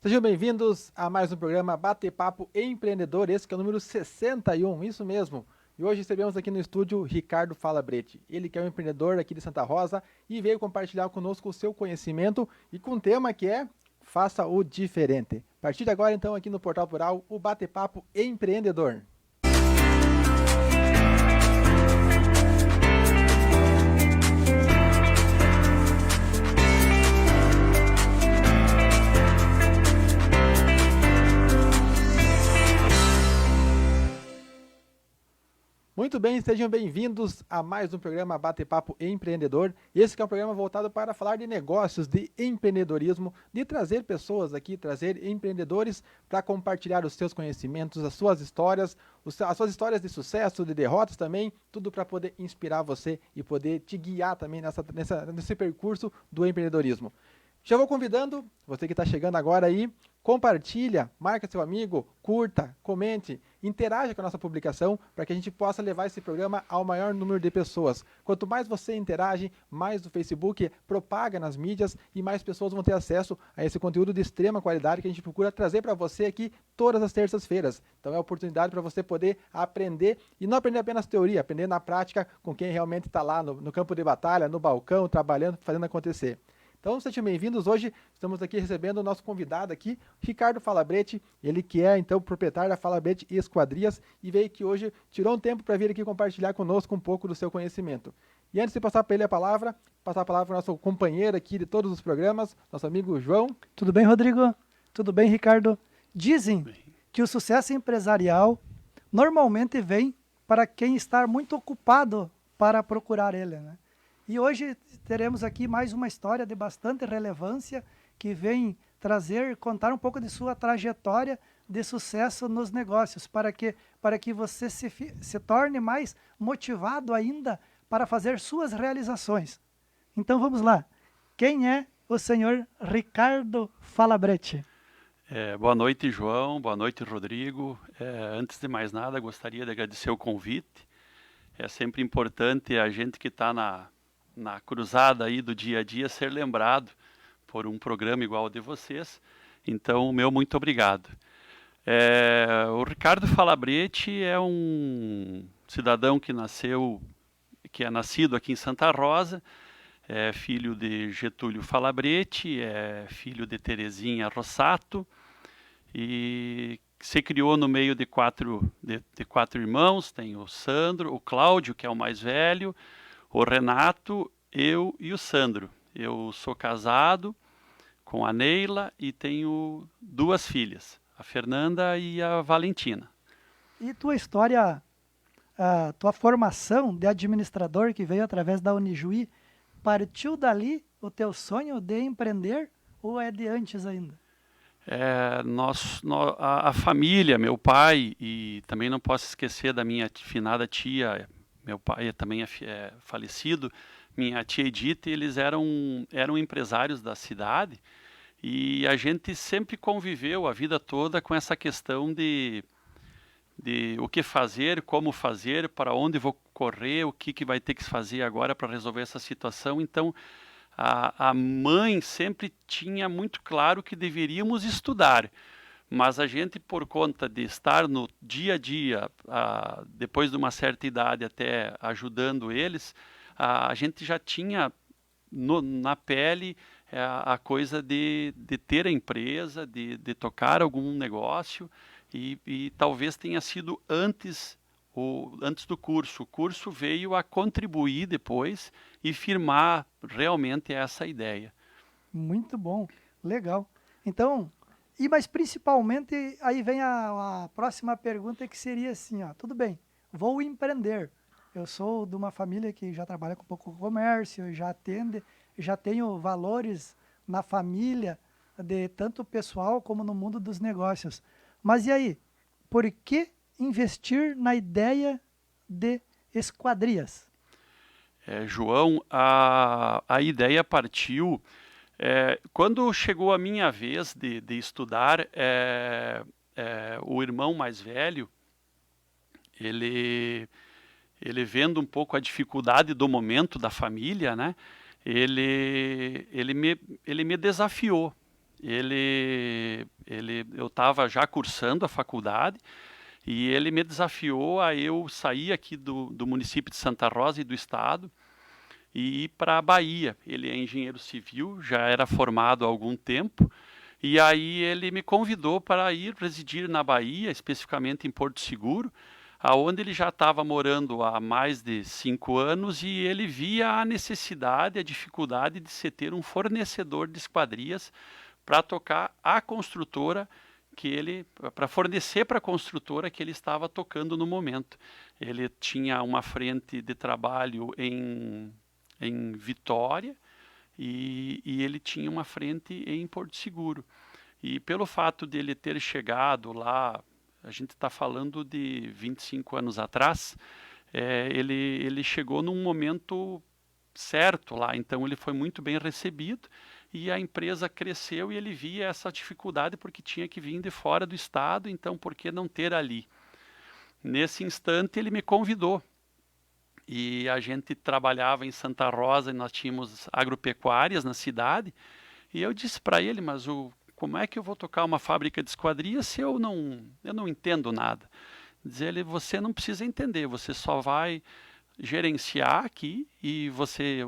Sejam bem-vindos a mais um programa Bate-Papo Empreendedor, esse que é o número 61, isso mesmo. E hoje recebemos aqui no estúdio Ricardo Falabretti. Ele que é um empreendedor aqui de Santa Rosa e veio compartilhar conosco o seu conhecimento e com um tema que é Faça o Diferente. A partir de agora, então, aqui no Portal Plural, o Bate-Papo Empreendedor. Muito bem, sejam bem-vindos a mais um programa Bate-Papo Empreendedor. Esse que é um programa voltado para falar de negócios, de empreendedorismo, de trazer pessoas aqui, trazer empreendedores para compartilhar os seus conhecimentos, as suas histórias de sucesso, de derrotas também, tudo para poder inspirar você e poder te guiar também nesse percurso do empreendedorismo. Já vou convidando, você que está chegando agora aí, compartilha, marca seu amigo, curta, comente, interaja com a nossa publicação para que a gente possa levar esse programa ao maior número de pessoas. Quanto mais você interage, mais o Facebook propaga nas mídias e mais pessoas vão ter acesso a esse conteúdo de extrema qualidade que a gente procura trazer para você aqui todas as terças-feiras. Então é a oportunidade para você poder aprender e não aprender apenas teoria, aprender na prática com quem realmente está lá no campo de batalha, no balcão, trabalhando, fazendo acontecer. Então, sejam bem-vindos. Hoje estamos aqui recebendo o nosso convidado aqui, Ricardo Falabretti, ele que é, então, proprietário da Falabretti Esquadrias e veio que hoje tirou um tempo para vir aqui compartilhar conosco um pouco do seu conhecimento. E antes de passar para ele a palavra, passar a palavra para o nosso companheiro aqui de todos os programas, nosso amigo João. Tudo bem, Rodrigo? Tudo bem, Ricardo? Dizem que o sucesso empresarial normalmente vem para quem está muito ocupado para procurar ele, né? E hoje teremos aqui mais uma história de bastante relevância que vem contar um pouco de sua trajetória de sucesso nos negócios, para que você se torne mais motivado ainda para fazer suas realizações. Então vamos lá. Quem é o senhor Ricardo Falabretti? Boa noite, João. Boa noite, Rodrigo. Antes de mais nada, gostaria de agradecer o convite. É sempre importante a gente que está na cruzada aí do dia a dia ser lembrado por um programa igual ao de vocês. Então, meu muito obrigado. O Ricardo Falabretti é um cidadão que é nascido aqui em Santa Rosa, é filho de Getúlio Falabretti, é filho de Terezinha Rossato e se criou no meio de quatro irmãos. Tem o Sandro, o Cláudio, que é o mais velho, o Renato, eu e o Sandro. Eu sou casado com a Neila e tenho duas filhas, a Fernanda e a Valentina. E tua história, tua formação de administrador que veio através da Unijuí, partiu dali o teu sonho de empreender ou é de antes ainda? A família, meu pai, e também não posso esquecer da minha finada tia, meu pai também é falecido, minha tia Edith, eles eram empresários da cidade e a gente sempre conviveu a vida toda com essa questão de o que fazer, como fazer, para onde vou correr, o que vai ter que fazer agora para resolver essa situação. Então, a mãe sempre tinha muito claro que deveríamos estudar. Mas a gente, por conta de estar no dia a dia, depois de uma certa idade até ajudando eles, a gente já tinha na pele a coisa de ter a empresa, de tocar algum negócio e talvez tenha sido antes do curso. O curso veio a contribuir depois e firmar realmente essa ideia. Muito bom, legal. Então, mas principalmente, aí vem a próxima pergunta que seria assim, tudo bem, vou empreender. Eu sou de uma família que já trabalha com pouco comércio, já tenho valores na família, de tanto pessoal como no mundo dos negócios. Mas e aí, por que investir na ideia de esquadrias? João, a ideia partiu... quando chegou a minha vez de estudar, o irmão mais velho, ele vendo um pouco a dificuldade do momento da família, né, ele me desafiou. eu estava já cursando a faculdade e ele me desafiou a eu sair aqui do município de Santa Rosa e do estado e ir para a Bahia. Ele é engenheiro civil, já era formado há algum tempo, e aí ele me convidou para ir residir na Bahia, especificamente em Porto Seguro, aonde ele já estava morando há mais de 5 anos e ele via a necessidade, a dificuldade de se ter um fornecedor de esquadrias para tocar a construtora para fornecer para a construtora que ele estava tocando no momento. Ele tinha uma frente de trabalho em Vitória e ele tinha uma frente em Porto Seguro. E pelo fato de ele ter chegado lá, a gente está falando de 25 anos atrás, ele chegou num momento certo lá, então ele foi muito bem recebido e a empresa cresceu e ele via essa dificuldade porque tinha que vir de fora do estado, então por que não ter ali? Nesse instante ele me convidou e a gente trabalhava em Santa Rosa e nós tínhamos agropecuárias na cidade e eu disse para ele, mas como é que eu vou tocar uma fábrica de esquadrias se eu não entendo nada? Diz ele, você não precisa entender, você só vai gerenciar aqui e você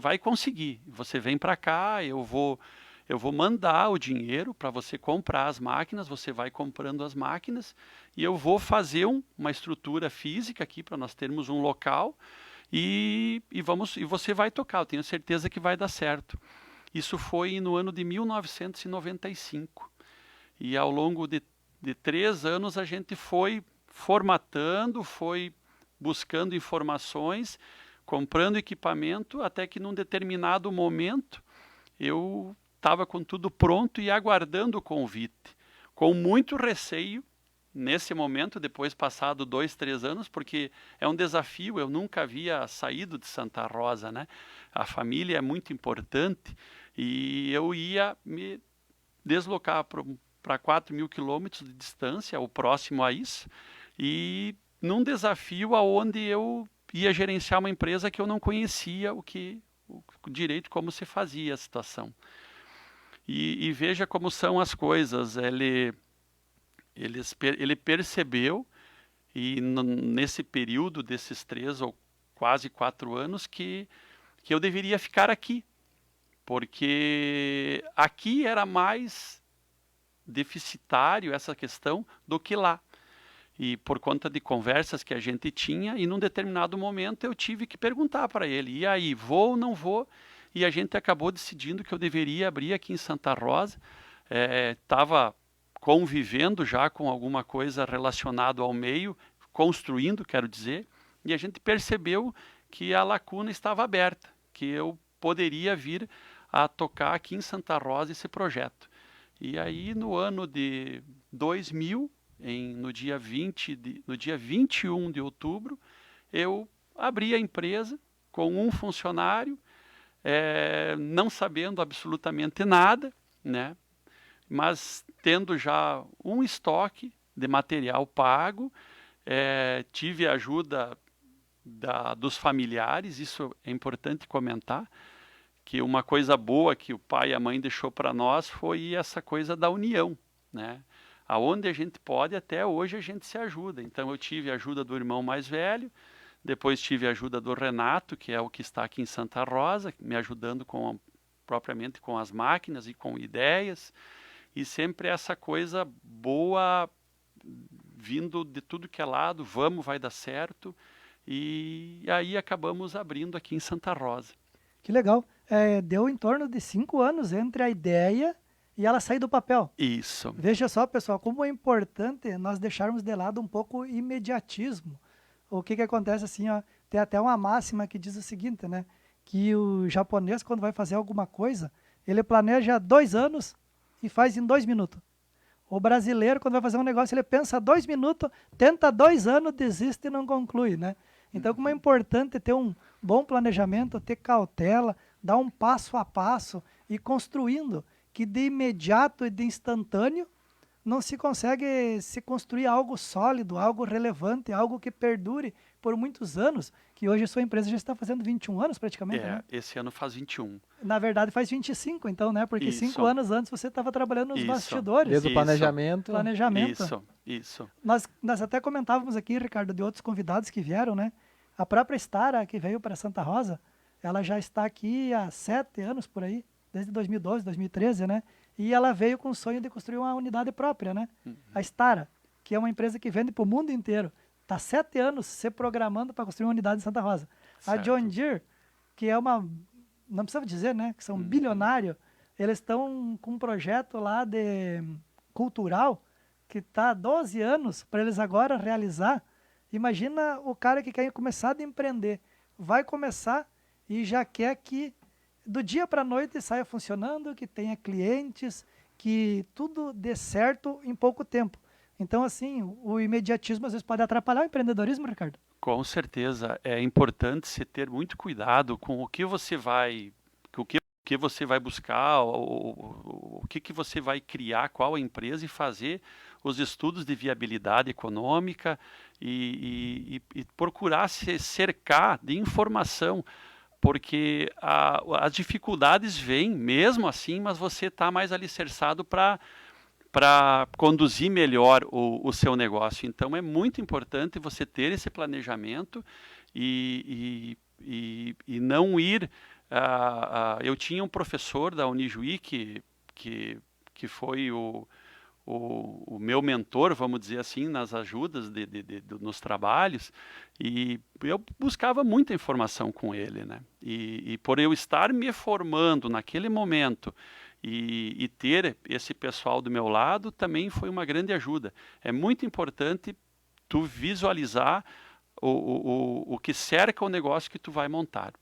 vai conseguir. Você vem para cá, eu vou mandar o dinheiro para você comprar as máquinas, você vai comprando as máquinas e eu vou fazer uma estrutura física aqui para nós termos um local e você vai tocar, eu tenho certeza que vai dar certo. Isso foi no ano de 1995 e ao longo de 3 anos a gente foi formatando, foi buscando informações, comprando equipamento, até que num determinado momento eu estava com tudo pronto e aguardando o convite, com muito receio nesse momento, depois passado 2, 3 anos, porque é um desafio, eu nunca havia saído de Santa Rosa, né? A família é muito importante e eu ia me deslocar para 4.000 quilômetros de distância, o próximo a isso, e num desafio aonde eu ia gerenciar uma empresa que eu não conhecia o direito como se fazia a situação. E veja como são as coisas. Ele percebeu, e nesse período desses 3 ou quase 4 anos, que eu deveria ficar aqui, porque aqui era mais deficitário essa questão do que lá. E por conta de conversas que a gente tinha, e num determinado momento eu tive que perguntar para ele, e aí, vou ou não vou? E a gente acabou decidindo que eu deveria abrir aqui em Santa Rosa. Estava convivendo já com alguma coisa relacionada ao meio, construindo, quero dizer, e a gente percebeu que a lacuna estava aberta, que eu poderia vir a tocar aqui em Santa Rosa esse projeto. E aí no ano de 2000, no dia 21 de outubro, eu abri a empresa com um funcionário, não sabendo absolutamente nada, né? Mas tendo já um estoque de material pago, tive a ajuda dos familiares, isso é importante comentar, que uma coisa boa que o pai e a mãe deixou para nós foi essa coisa da união, né? Aonde a gente pode, até hoje a gente se ajuda. Então eu tive a ajuda do irmão mais velho, depois tive a ajuda do Renato, que é o que está aqui em Santa Rosa, me ajudando propriamente com as máquinas e com ideias, e sempre essa coisa boa vindo de tudo que é lado, vai dar certo, e aí acabamos abrindo aqui em Santa Rosa. Que legal. Deu em torno de 5 anos entre a ideia e ela sair do papel. Isso. Veja só, pessoal, como é importante nós deixarmos de lado um pouco o imediatismo. O que acontece assim, ó, tem até uma máxima que diz o seguinte, né? Que o japonês, quando vai fazer alguma coisa, ele planeja 2 anos e faz em 2 minutos. O brasileiro, quando vai fazer um negócio, ele pensa 2 minutos, tenta 2 anos, desiste e não conclui, né? Então, como é importante ter um bom planejamento, ter cautela, dar um passo a passo e construindo, que de imediato e de instantâneo não se consegue se construir algo sólido, algo relevante, algo que perdure por muitos anos, que hoje a sua empresa já está fazendo 21 anos praticamente, né? Esse ano faz 21. Na verdade faz 25 então, né? Porque Isso. 5 anos antes você estava trabalhando nos Isso. bastidores. Desde o planejamento. Isso. Nós até comentávamos aqui, Ricardo, de outros convidados que vieram, né? A própria Stara, que veio para Santa Rosa, ela já está aqui há 7 anos por aí, desde 2012, 2013, né? E ela veio com o sonho de construir uma unidade própria, né? A Stara, que é uma empresa que vende para o mundo inteiro, está 7 anos se programando para construir uma unidade em Santa Rosa. Certo. A John Deere, que é uma... Não precisa dizer, né? Que são bilionários. Eles estão com um projeto lá de cultural que está há 12 anos para eles agora realizar. Imagina o cara que quer começar a empreender. Vai começar e já quer que do dia para a noite saia funcionando, que tenha clientes, que tudo dê certo em pouco tempo. Então, assim, o imediatismo às vezes pode atrapalhar o empreendedorismo, Ricardo. Com certeza. É importante se ter muito cuidado com o que você vai, que você vai buscar, o que você vai criar, qual a empresa e fazer os estudos de viabilidade econômica e procurar se cercar de informação, porque as dificuldades vêm mesmo assim, mas você está mais alicerçado para conduzir melhor o seu negócio. Então é muito importante você ter esse planejamento e não ir... eu tinha um professor da Unijuí que foi o meu mentor, vamos dizer assim, nas ajudas nos trabalhos, e eu buscava muita informação com ele, né? E por eu estar me formando naquele momento e ter esse pessoal do meu lado, também foi uma grande ajuda. É muito importante tu visualizar o que cerca o negócio que tu vai montar.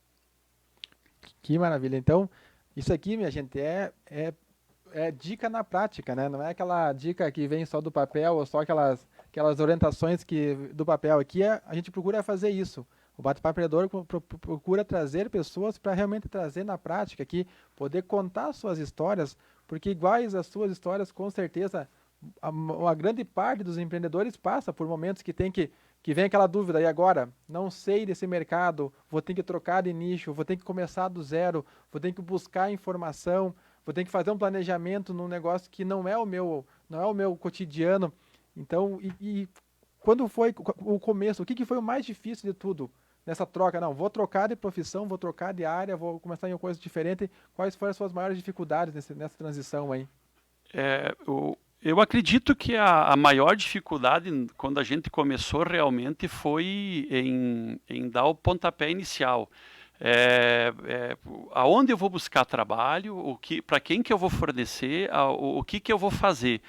Que maravilha. Então, isso aqui, minha gente, é dica na prática, né? Não é aquela dica que vem só do papel ou só aquelas orientações do papel. Aqui a gente procura fazer isso. O Bate-Papo Empreendedor procura trazer pessoas para realmente trazer na prática aqui, poder contar suas histórias, porque iguais às suas histórias, com certeza, uma grande parte dos empreendedores passa por momentos que vem aquela dúvida, e agora? Não sei desse mercado, vou ter que trocar de nicho, vou ter que começar do zero, vou ter que buscar informação, vou ter que fazer um planejamento num negócio que não é o meu cotidiano. Então, quando foi o começo, o que foi o mais difícil de tudo nessa troca? Não, vou trocar de profissão, vou trocar de área, vou começar em uma coisa diferente. Quais foram as suas maiores dificuldades nessa transição aí? Eu acredito que a maior dificuldade quando a gente começou realmente foi em dar o pontapé inicial. Aonde eu vou buscar trabalho, para quem que eu vou fornecer, o que eu vou fazer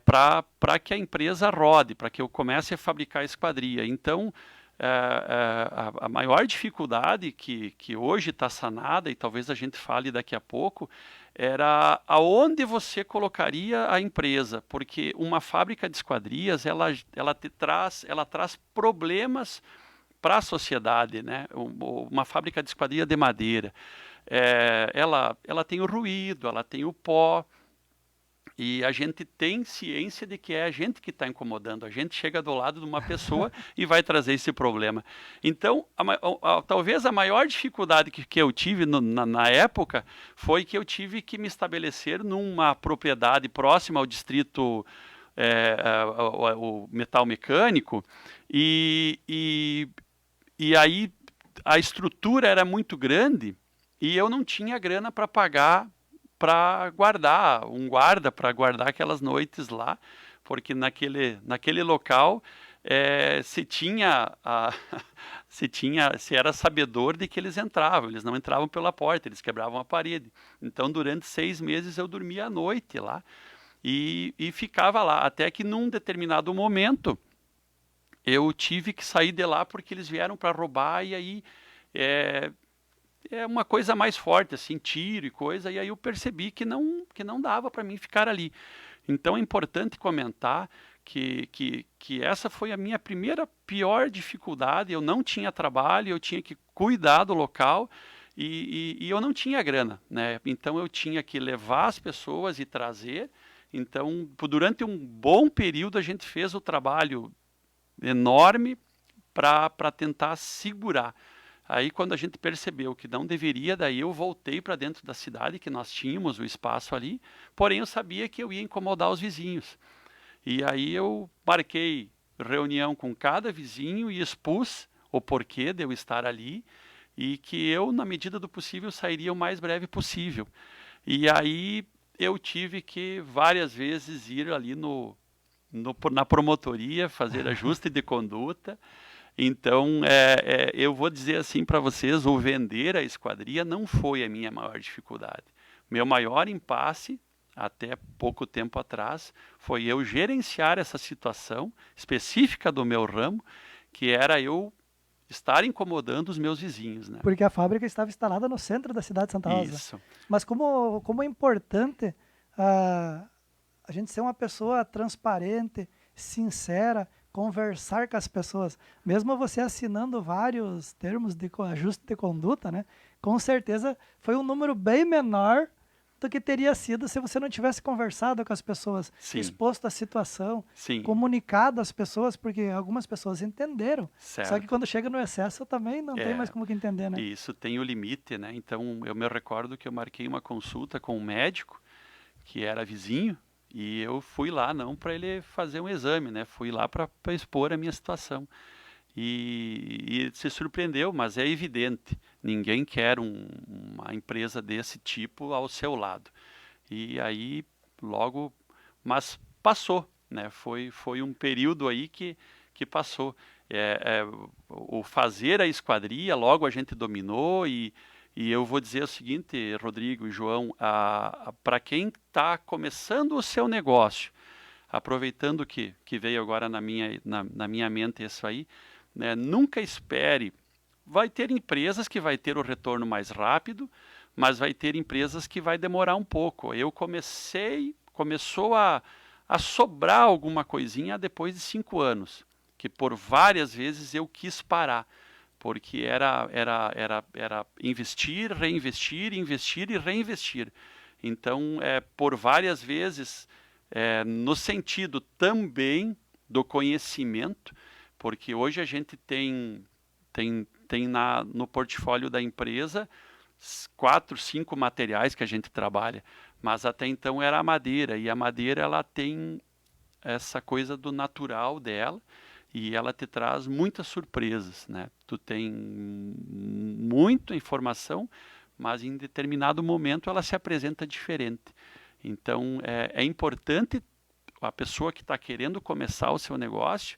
para que a empresa rode, para que eu comece a fabricar esquadria. Então, a maior dificuldade que hoje está sanada, e talvez a gente fale daqui a pouco, era aonde você colocaria a empresa, porque uma fábrica de esquadrias ela traz problemas para a sociedade, né? Uma fábrica de esquadria de madeira, ela tem o ruído, ela tem o pó, e a gente tem ciência de que é a gente que está incomodando. A gente chega do lado de uma pessoa e vai trazer esse problema. Então, talvez a maior dificuldade que eu tive na época foi que eu tive que me estabelecer numa propriedade próxima ao distrito o metal mecânico, e aí a estrutura era muito grande e eu não tinha grana para pagar para guardar, um guarda para guardar aquelas noites lá, porque naquele local se era sabedor de que eles não entravam pela porta, eles quebravam a parede. Então, durante 6 meses eu dormia à noite lá e ficava lá, até que num determinado momento eu tive que sair de lá porque eles vieram para roubar, e aí uma coisa mais forte, assim, tiro e coisa, e aí eu percebi que não dava para mim ficar ali. Então é importante comentar que essa foi a minha primeira pior dificuldade. Eu não tinha trabalho, eu tinha que cuidar do local e eu não tinha grana, né? Então eu tinha que levar as pessoas e trazer. Então, durante um bom período, a gente fez o trabalho enorme para tentar segurar. Aí, quando a gente percebeu que não deveria, daí eu voltei para dentro da cidade, que nós tínhamos o espaço ali, porém eu sabia que eu ia incomodar os vizinhos. E aí eu marquei reunião com cada vizinho e expus o porquê de eu estar ali e que eu, na medida do possível, sairia o mais breve possível. E aí eu tive que várias vezes ir ali na promotoria, fazer ajuste de conduta. Então, eu vou dizer assim para vocês, o vender a esquadria não foi a minha maior dificuldade. Meu maior impasse, até pouco tempo atrás, foi eu gerenciar essa situação específica do meu ramo, que era eu estar incomodando os meus vizinhos, né? Porque a fábrica estava instalada no centro da cidade de Santa Rosa. Isso. Mas como é importante a gente ser uma pessoa transparente, sincera, conversar com as pessoas. Mesmo você assinando vários termos de ajuste de conduta, né? Com certeza foi um número bem menor do que teria sido se você não tivesse conversado com as pessoas, Sim. exposto à situação, Sim. comunicado às pessoas, porque algumas pessoas entenderam. Certo. Só que quando chega no excesso também não tem mais como que entender, né? Isso tem o limite, né? Então, eu me recordo que eu marquei uma consulta com um médico, que era vizinho, e eu fui lá não para ele fazer um exame, né? Fui lá para expor a minha situação. E se surpreendeu, mas é evidente, ninguém quer uma empresa desse tipo ao seu lado. E aí, logo, mas passou, né? Foi um período aí que passou. O fazer a esquadria, logo a gente dominou e eu vou dizer o seguinte, Rodrigo e João, para quem está começando o seu negócio, aproveitando que veio agora na minha mente isso aí, né, nunca espere. Vai ter empresas que vai ter o retorno mais rápido, mas vai ter empresas que vai demorar um pouco. Eu começou a sobrar alguma coisinha depois de 5 anos, que por várias vezes eu quis parar, porque era investir, reinvestir, investir e reinvestir. Então, por várias vezes, no sentido também do conhecimento, porque hoje a gente tem no portfólio da empresa 4, 5 materiais que a gente trabalha, mas até então era a madeira, e a madeira ela tem essa coisa do natural dela, e ela te traz muitas surpresas, né? Tu tem muita informação, mas em determinado momento ela se apresenta diferente. Então é importante a pessoa que está querendo começar o seu negócio,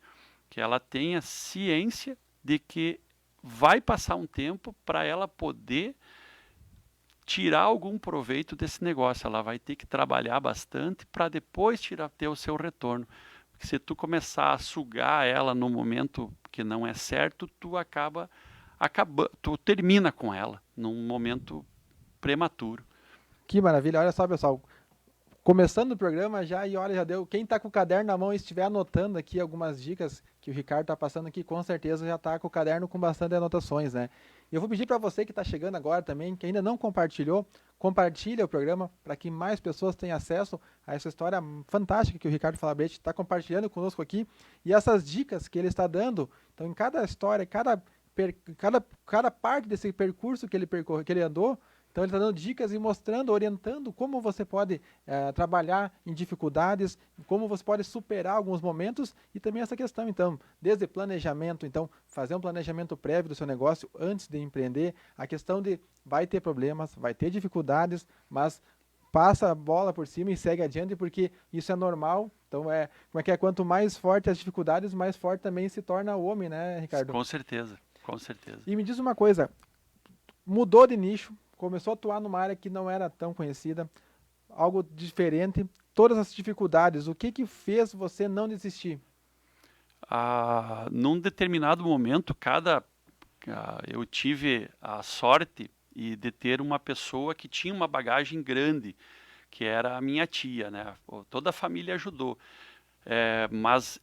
que ela tenha ciência de que vai passar um tempo para ela poder tirar algum proveito desse negócio. Ela vai ter que trabalhar bastante para depois ter o seu retorno. Porque se tu começar a sugar ela no momento que não é certo, tu termina com ela num momento prematuro. Que maravilha, olha só, pessoal. Começando o programa já, e olha, já deu. Quem está com o caderno na mão e estiver anotando aqui algumas dicas que o Ricardo está passando aqui, com certeza já está com o caderno com bastante anotações, né? E eu vou pedir para você que está chegando agora também, que ainda não compartilhou, compartilha o programa para que mais pessoas tenham acesso a essa história fantástica que o Ricardo Falabretti está compartilhando conosco aqui. E essas dicas que ele está dando, então em cada história, cada parte desse percurso que ele andou, então ele está dando dicas e mostrando, orientando como você pode trabalhar em dificuldades, como você pode superar alguns momentos e também essa questão, então, desde planejamento, então, fazer um planejamento prévio do seu negócio antes de empreender, a questão de vai ter problemas, vai ter dificuldades, mas passa a bola por cima e segue adiante, porque isso é normal. Então, quanto mais forte as dificuldades, mais forte também se torna o homem, né, Ricardo? Com certeza, com certeza. E me diz uma coisa, mudou de nicho, começou a atuar numa área que não era tão conhecida, algo diferente, todas as dificuldades, o que fez você não desistir? Num determinado momento, eu tive a sorte de ter uma pessoa que tinha uma bagagem grande, que era a minha tia, né? Toda a família ajudou, mas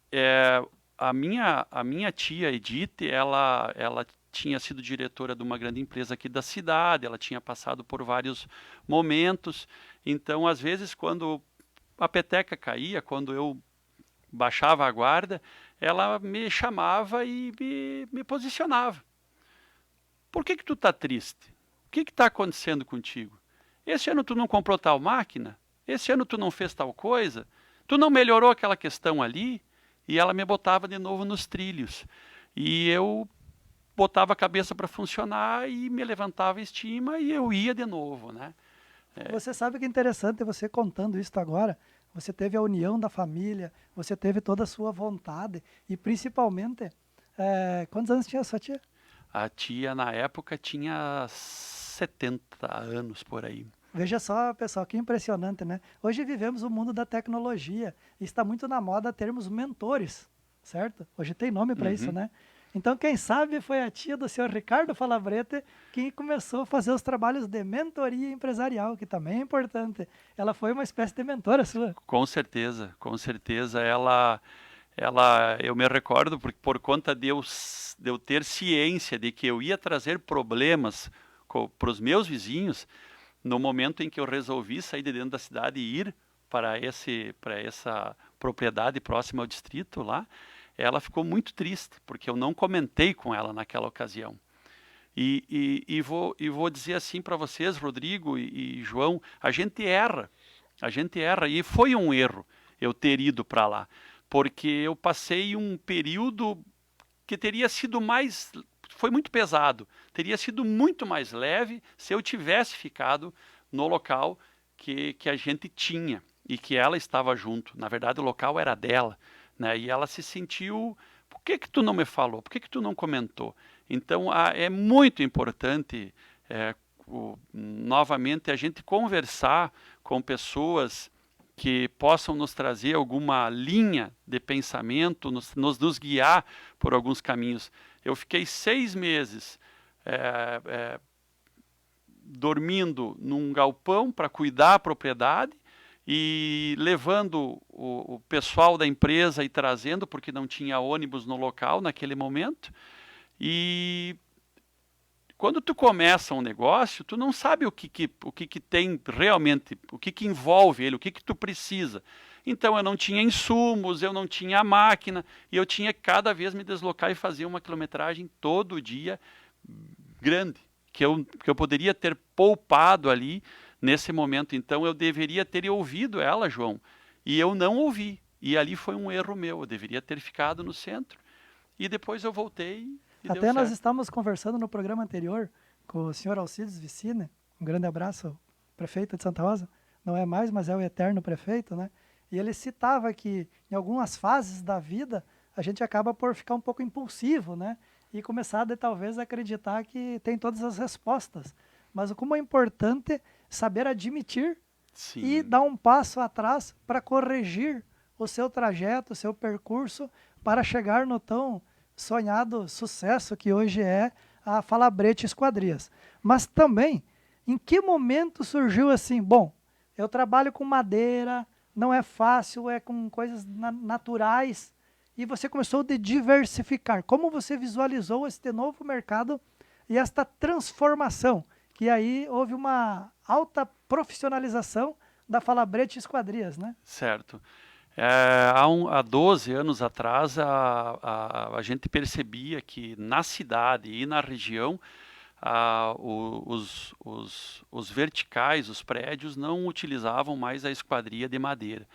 a minha tia Edith, ela tinha sido diretora de uma grande empresa aqui da cidade, ela tinha passado por vários momentos, então às vezes quando a peteca caía, quando eu baixava a guarda, ela me chamava e me posicionava. Por que tu está triste? O que está acontecendo contigo? Esse ano tu não comprou tal máquina? Esse ano tu não fez tal coisa? Tu não melhorou aquela questão ali? E ela me botava de novo nos trilhos. E eu botava a cabeça para funcionar e me levantava a estima e eu ia de novo, né? Você sabe que é interessante você contando isso agora. Você teve a união da família, você teve toda a sua vontade e principalmente, quantos anos tinha a sua tia? A tia, na época, tinha 70 anos por aí. Veja só, pessoal, que impressionante, né? Hoje vivemos o mundo da tecnologia e está muito na moda termos mentores, certo? Hoje tem nome para isso, né? Então, quem sabe foi a tia do senhor Ricardo Falabrete que começou a fazer os trabalhos de mentoria empresarial, que também é importante. Ela foi uma espécie de mentora sua. Com certeza, com certeza. Eu me recordo, porque por conta de eu ter ciência de que eu ia trazer problemas para os meus vizinhos, no momento em que eu resolvi sair de dentro da cidade e ir para essa propriedade próxima ao distrito lá, ela ficou muito triste, porque eu não comentei com ela naquela ocasião. E vou dizer assim para vocês, Rodrigo e João, a gente erra, e foi um erro eu ter ido para lá, porque eu passei um período que teria sido foi muito pesado, teria sido muito mais leve se eu tivesse ficado no local que a gente tinha e que ela estava junto. Na verdade, o local era dela, né? E ela se sentiu, por que tu não me falou? Por que tu não comentou? Então, é muito importante, novamente, a gente conversar com pessoas que possam nos trazer alguma linha de pensamento, nos guiar por alguns caminhos. Eu fiquei 6 meses dormindo num galpão para cuidar a propriedade e levando o pessoal da empresa e trazendo, porque não tinha ônibus no local naquele momento. E quando tu começa um negócio, tu não sabe o que tem realmente, o que envolve ele, o que tu precisa. Então eu não tinha insumos, eu não tinha máquina, e eu tinha que cada vez me deslocar e fazer uma quilometragem todo dia grande, que eu poderia ter poupado ali nesse momento. Então eu deveria ter ouvido ela, João, e eu não ouvi. E ali foi um erro meu, eu deveria ter ficado no centro. E depois eu voltei e deu Até nós certo. estávamos conversando no programa anterior com o senhor Alcides Vicine, um grande abraço, prefeito de Santa Rosa, não é mais, mas é o eterno prefeito, né? E ele citava que em algumas fases da vida a gente acaba por ficar um pouco impulsivo, né? E começar a talvez acreditar que tem todas as respostas. Mas como é importante saber admitir Sim. e dar um passo atrás para corrigir o seu trajeto, o seu percurso, para chegar no tão sonhado sucesso que hoje é a Falabrete Esquadrias. Mas também, em que momento surgiu assim, bom, eu trabalho com madeira, não é fácil, é com coisas naturais, e você começou a diversificar. Como você visualizou este novo mercado e esta transformação? Que aí houve uma alta profissionalização da Falabrete Esquadrias, né? Certo. Há 12 anos atrás, a gente percebia que na cidade e na região, os verticais, os prédios, não utilizavam mais a esquadria de madeira,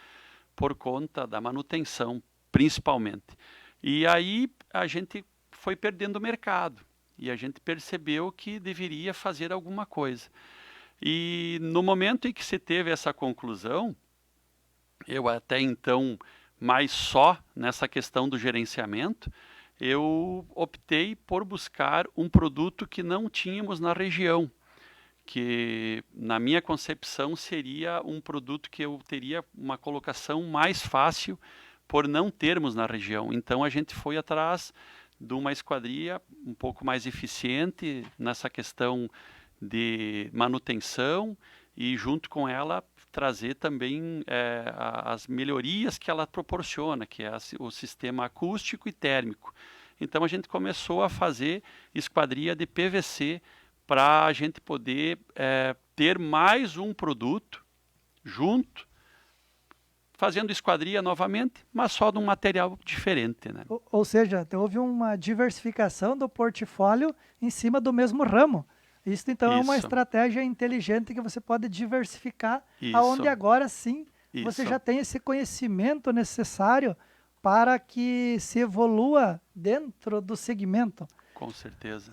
por conta da manutenção, principalmente. E aí a gente foi perdendo o mercado, e a gente percebeu que deveria fazer alguma coisa. E no momento em que se teve essa conclusão, eu até então mais só nessa questão do gerenciamento, eu optei por buscar um produto que não tínhamos na região, que na minha concepção seria um produto que eu teria uma colocação mais fácil por não termos na região. Então a gente foi atrás de uma esquadria um pouco mais eficiente nessa questão de manutenção e junto com ela trazer também as melhorias que ela proporciona, que é o sistema acústico e térmico. Então a gente começou a fazer esquadria de PVC para a gente poder ter mais um produto junto, fazendo esquadria novamente, mas só de um material diferente, né? Ou seja, houve uma diversificação do portfólio em cima do mesmo ramo. Isso, então, é uma Isso. estratégia inteligente que você pode diversificar, Isso. aonde agora sim você Isso. já tem esse conhecimento necessário para que se evolua dentro do segmento. Com certeza.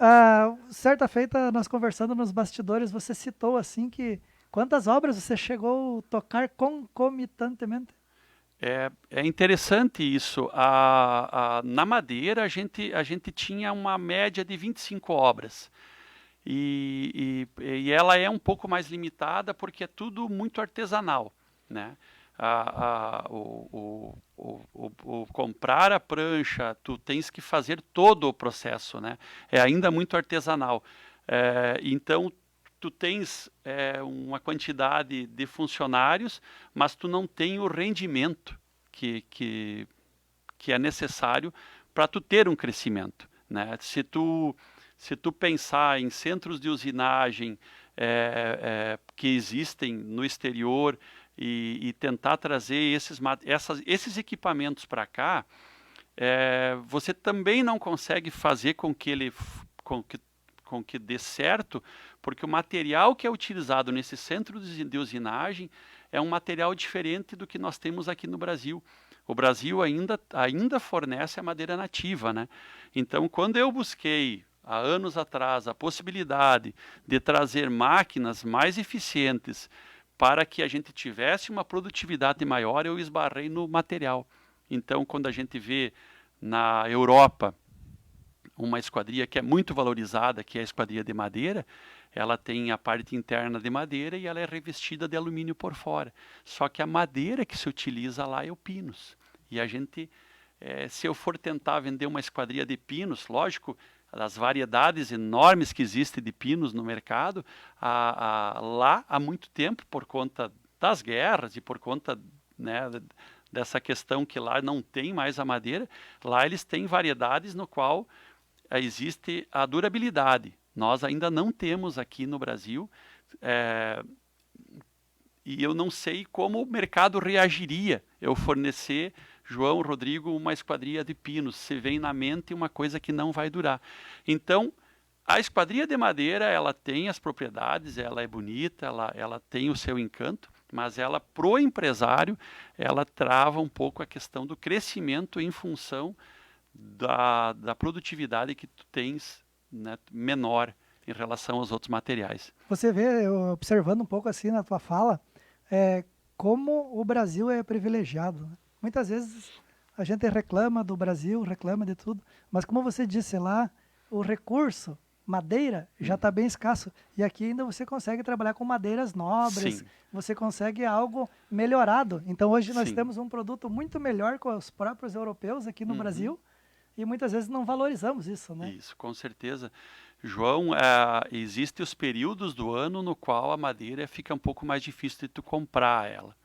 Certa feita, nós conversando nos bastidores, você citou assim que quantas obras você chegou a tocar concomitantemente? É interessante isso. Na Madeira, a gente tinha uma média de 25 obras. E ela é um pouco mais limitada porque é tudo muito artesanal, né? O comprar a prancha, tu tens que fazer todo o processo, né? É ainda muito artesanal. Então, tu tens uma quantidade de funcionários, mas tu não tem o rendimento que é necessário para tu ter um crescimento, né? Se tu pensar em centros de usinagem que existem no exterior e tentar trazer esses equipamentos para cá, você também não consegue fazer com que dê certo, porque o material que é utilizado nesse centro de usinagem é um material diferente do que nós temos aqui no Brasil. O Brasil ainda fornece a madeira nativa, né? Então, quando eu busquei há anos atrás a possibilidade de trazer máquinas mais eficientes para que a gente tivesse uma produtividade maior, eu esbarrei no material. Então, quando a gente vê na Europa uma esquadria que é muito valorizada, que é a esquadria de madeira, ela tem a parte interna de madeira e ela é revestida de alumínio por fora. Só que a madeira que se utiliza lá é o pinus. E a gente, se eu for tentar vender uma esquadria de pinos, lógico, das variedades enormes que existem de pinos no mercado, lá há muito tempo, por conta das guerras e por conta, né, dessa questão que lá não tem mais a madeira, lá eles têm variedades no qual existe a durabilidade. Nós ainda não temos aqui no Brasil, e eu não sei como o mercado reagiria eu fornecer, João, Rodrigo, uma esquadria de pinos. Se vem na mente uma coisa que não vai durar. Então, a esquadria de madeira, ela tem as propriedades, ela é bonita, ela tem o seu encanto, mas ela, pro empresário, ela trava um pouco a questão do crescimento em função da produtividade que tu tens, né, menor em relação aos outros materiais. Você vê, observando um pouco assim na tua fala, como o Brasil é privilegiado, né? Muitas vezes a gente reclama do Brasil, reclama de tudo, mas como você disse lá, o recurso, madeira, já está bem escasso. E aqui ainda você consegue trabalhar com madeiras nobres, Sim. você consegue algo melhorado. Então hoje nós Sim. temos um produto muito melhor com os próprios europeus aqui no Brasil, e muitas vezes não valorizamos isso, né? Isso, com certeza. João, existem os períodos do ano no qual a madeira fica um pouco mais difícil de tu comprar ela,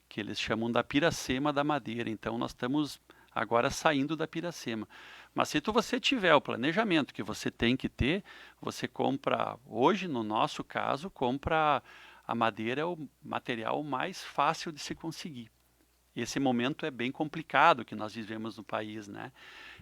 que eles chamam da piracema da madeira. Então, nós estamos agora saindo da piracema. Mas se você tiver o planejamento que você tem que ter, você compra, hoje, no nosso caso, compra a madeira, o material mais fácil de se conseguir. Esse momento é bem complicado que nós vivemos no país, né?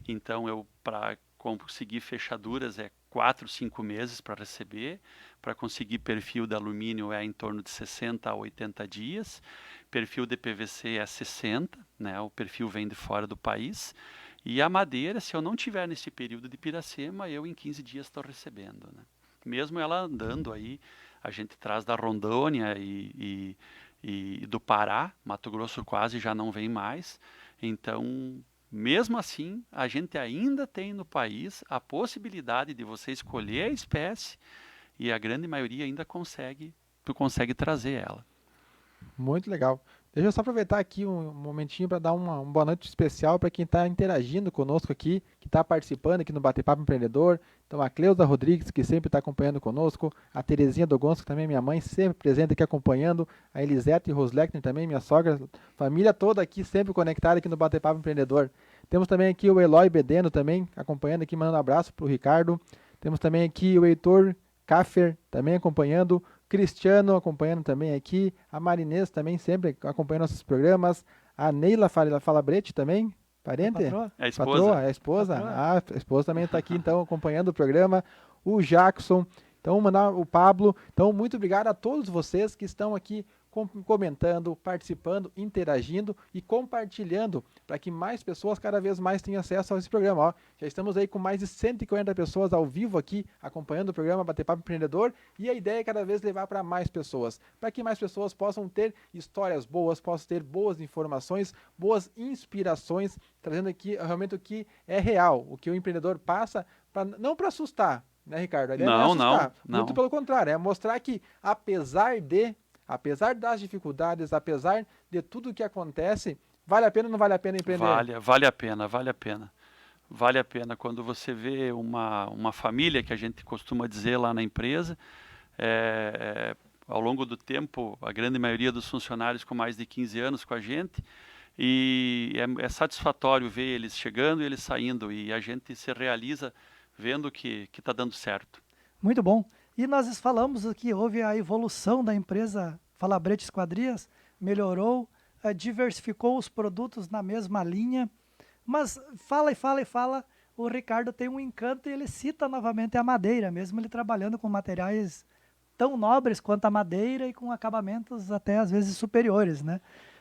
Então, para conseguir fechaduras 4, 5 meses para receber, para conseguir perfil de alumínio é em torno de 60 a 80 dias, perfil de PVC é 60, né? O perfil vem de fora do país, e a madeira, se eu não tiver nesse período de piracema, eu em 15 dias estou recebendo, né? Mesmo ela andando aí, a gente traz da Rondônia e do Pará, Mato Grosso quase já não vem mais. Então, mesmo assim, a gente ainda tem no país a possibilidade de você escolher a espécie e a grande maioria ainda tu consegue trazer ela. Muito legal. Deixa eu só aproveitar aqui um momentinho para dar uma boa noite especial para quem está interagindo conosco aqui, que está participando aqui no Bate-Papo Empreendedor. Então, a Cleusa Rodrigues, que sempre está acompanhando conosco, a Terezinha Dogonço, que também é minha mãe, sempre presente aqui acompanhando, a Elisete Rosleckner também, minha sogra, família toda aqui, sempre conectada aqui no Bate-Papo Empreendedor. Temos também aqui o Eloy Bedeno também, acompanhando aqui, mandando um abraço para o Ricardo. Temos também aqui o Heitor Kaffer, também acompanhando, Cristiano acompanhando também aqui, a Marinês também sempre acompanhando nossos programas, a Neila Falabrete também, parente? Patroa? É a esposa. Patroa, é a esposa? Patroa. Ah, a esposa também está aqui, então, acompanhando o programa. O Jackson, então, mandar o Pablo. Então, muito obrigado a todos vocês que estão aqui comentando, participando, interagindo e compartilhando para que mais pessoas cada vez mais tenham acesso a esse programa. Ó, já estamos aí com mais de 140 pessoas ao vivo aqui acompanhando o programa Bater Papo Empreendedor e a ideia é cada vez levar para mais pessoas, para que mais pessoas possam ter histórias boas, possam ter boas informações, boas inspirações, trazendo aqui realmente o que é real, o que o empreendedor passa, não para assustar, né, Ricardo? A ideia não é assustar, muito não. pelo contrário, é mostrar que apesar das dificuldades, apesar de tudo que acontece, vale a pena ou não vale a pena empreender? Vale a pena, vale a pena. Vale a pena quando você vê uma família, que a gente costuma dizer lá na empresa, ao longo do tempo, a grande maioria dos funcionários com mais de 15 anos com a gente, e é satisfatório ver eles chegando e eles saindo, e a gente se realiza vendo que está dando certo. Muito bom. E nós falamos que houve a evolução da empresa Falabrete Esquadrias, melhorou, diversificou os produtos na mesma linha, mas fala, o Ricardo tem um encanto e ele cita novamente a madeira, mesmo ele trabalhando com materiais tão nobres quanto a madeira e com acabamentos até às vezes superiores, né?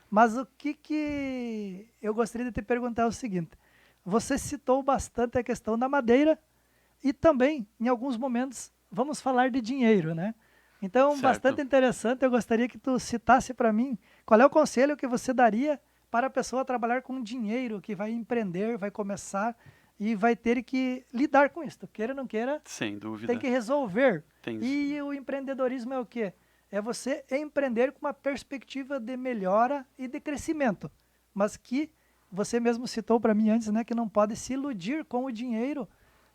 Mas o que eu gostaria de te perguntar é o seguinte, você citou bastante a questão da madeira e também, em alguns momentos, vamos falar de dinheiro, né? Então, Certo. bastante interessante, eu gostaria que tu citasse para mim qual é o conselho que você daria para a pessoa trabalhar com dinheiro, que vai empreender, vai começar e vai ter que lidar com isso. Queira ou não queira, Sem dúvida. tem que resolver. Tem. E o empreendedorismo é o quê? É você empreender com uma perspectiva de melhora e de crescimento, mas que você mesmo citou para mim antes, né, que não pode se iludir com o dinheiro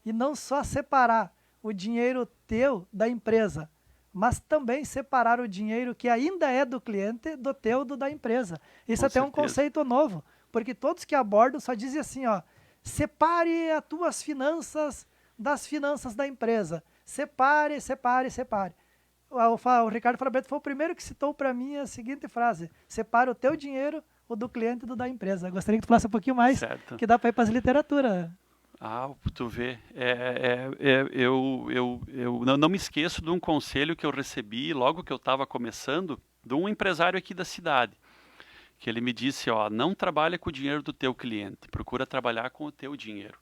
e não só separar o dinheiro teu da empresa, mas também separar o dinheiro que ainda é do cliente do teu do da empresa. Isso Com até é um certeza. conceito novo, porque todos que abordam só dizem assim, ó, separe as tuas finanças das finanças da empresa. Separe. O Ricardo Falabrete foi o primeiro que citou para mim a seguinte frase, separe o teu dinheiro, o do cliente e do da empresa. Gostaria que tu falasse um pouquinho mais, Certo. que dá para ir para as literaturas. Ah, tu vê, eu não me esqueço de um conselho que eu recebi logo que eu estava começando, de um empresário aqui da cidade, que ele me disse, ó, não trabalha com o dinheiro do teu cliente, procura trabalhar com o teu dinheiro.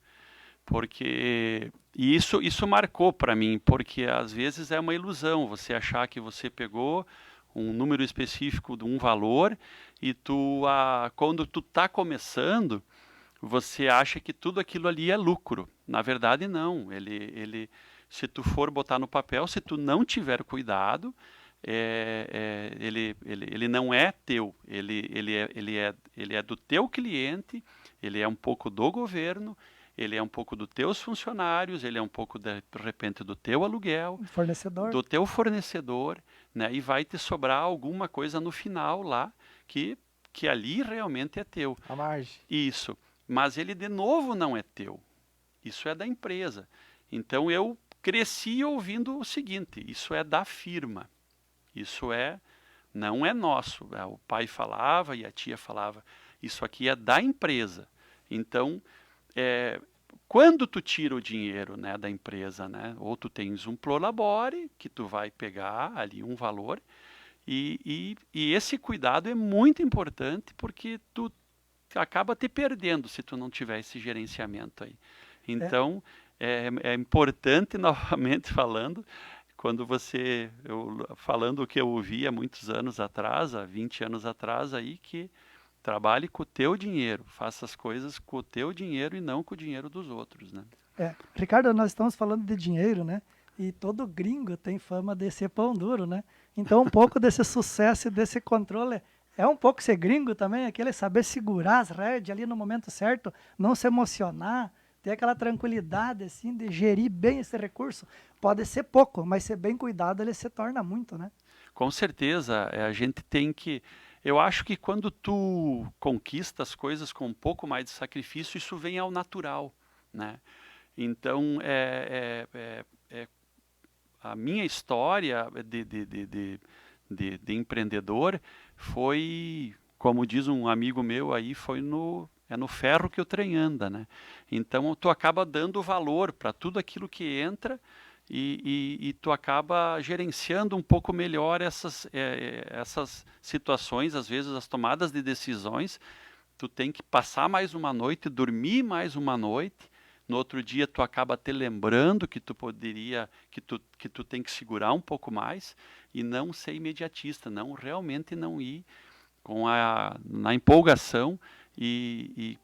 Porque e isso marcou para mim, porque às vezes é uma ilusão você achar que você pegou um número específico de um valor e quando tu está começando, você acha que tudo aquilo ali é lucro. Na verdade, não. Se tu for botar no papel, se tu não tiver cuidado, ele não é teu. Ele é do teu cliente, ele é um pouco do governo, ele é um pouco dos teus funcionários, ele é um pouco, de repente, do teu aluguel, Fornecedor. do teu fornecedor, né? E vai te sobrar alguma coisa no final lá que ali realmente é teu. A margem. Isso. Mas ele, de novo, não é teu. Isso é da empresa. Então, eu cresci ouvindo o seguinte, isso é da firma. Isso não é nosso. O pai falava e a tia falava, isso aqui é da empresa. Então, quando tu tira o dinheiro, né, da empresa, né, ou tu tens um prolabore, que tu vai pegar ali um valor, e esse cuidado é muito importante, porque tu acaba te perdendo se tu não tiver esse gerenciamento aí. Então, é importante, novamente falando, quando falando o que eu ouvi há muitos anos atrás, há 20 anos atrás, aí, que trabalhe com o teu dinheiro, faça as coisas com o teu dinheiro e não com o dinheiro dos outros, né? Ricardo, nós estamos falando de dinheiro, né? E todo gringo tem fama de ser pão duro, né? Então, um pouco desse sucesso e desse controle é um pouco ser gringo também, aquele saber segurar as rédeas ali no momento certo, não se emocionar, ter aquela tranquilidade, assim, de gerir bem esse recurso. Pode ser pouco, mas ser bem cuidado, ele se torna muito, né? Com certeza, a gente tem que... Eu acho que quando tu conquista as coisas com um pouco mais de sacrifício, isso vem ao natural, né? Então, a minha história de empreendedor foi, como diz um amigo meu aí, é no ferro que o trem anda, né? Então tu acaba dando valor para tudo aquilo que entra e tu acaba gerenciando um pouco melhor essas situações, às vezes as tomadas de decisões. Tu tem que passar mais uma noite, dormir mais uma noite. No outro dia tu acaba te lembrando que tu poderia, que tu tem que segurar um pouco mais e não ser imediatista, realmente não ir na empolgação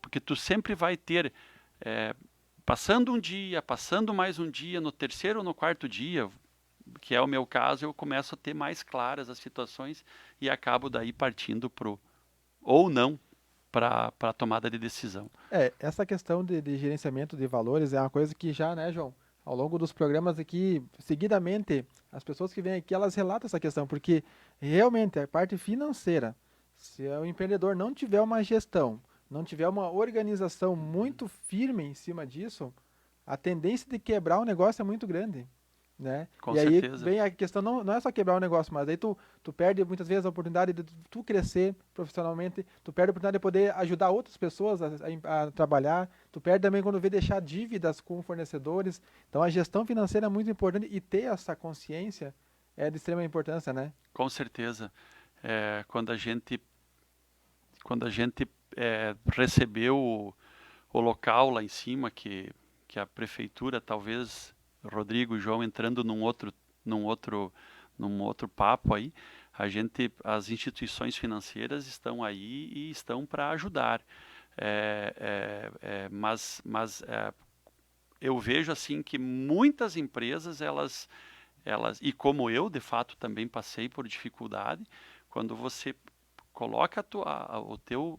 porque tu sempre vai ter, passando um dia, passando mais um dia, no terceiro ou no quarto dia, que é o meu caso, eu começo a ter mais claras as situações e acabo daí partindo ou não, para a tomada de decisão. Essa questão de gerenciamento de valores é uma coisa que já, né, João, ao longo dos programas aqui, seguidamente, as pessoas que vêm aqui, elas relatam essa questão, porque realmente a parte financeira, se o empreendedor não tiver uma gestão, não tiver uma organização muito firme em cima disso, a tendência de quebrar o negócio é muito grande. Né? Com e certeza. Aí vem a questão, não é só quebrar o negócio, mas aí tu perde muitas vezes a oportunidade de tu crescer profissionalmente, tu perde a oportunidade de poder ajudar outras pessoas a trabalhar, tu perde também quando vê deixar dívidas com fornecedores. Então a gestão financeira é muito importante e ter essa consciência é de extrema importância, né? Com certeza. Quando a gente recebeu o local lá em cima, que a prefeitura, talvez Rodrigo e João entrando num outro papo aí, as instituições financeiras estão aí e estão para ajudar. Mas eu vejo assim que muitas empresas, elas, e como eu, de fato, também passei por dificuldade, quando você coloca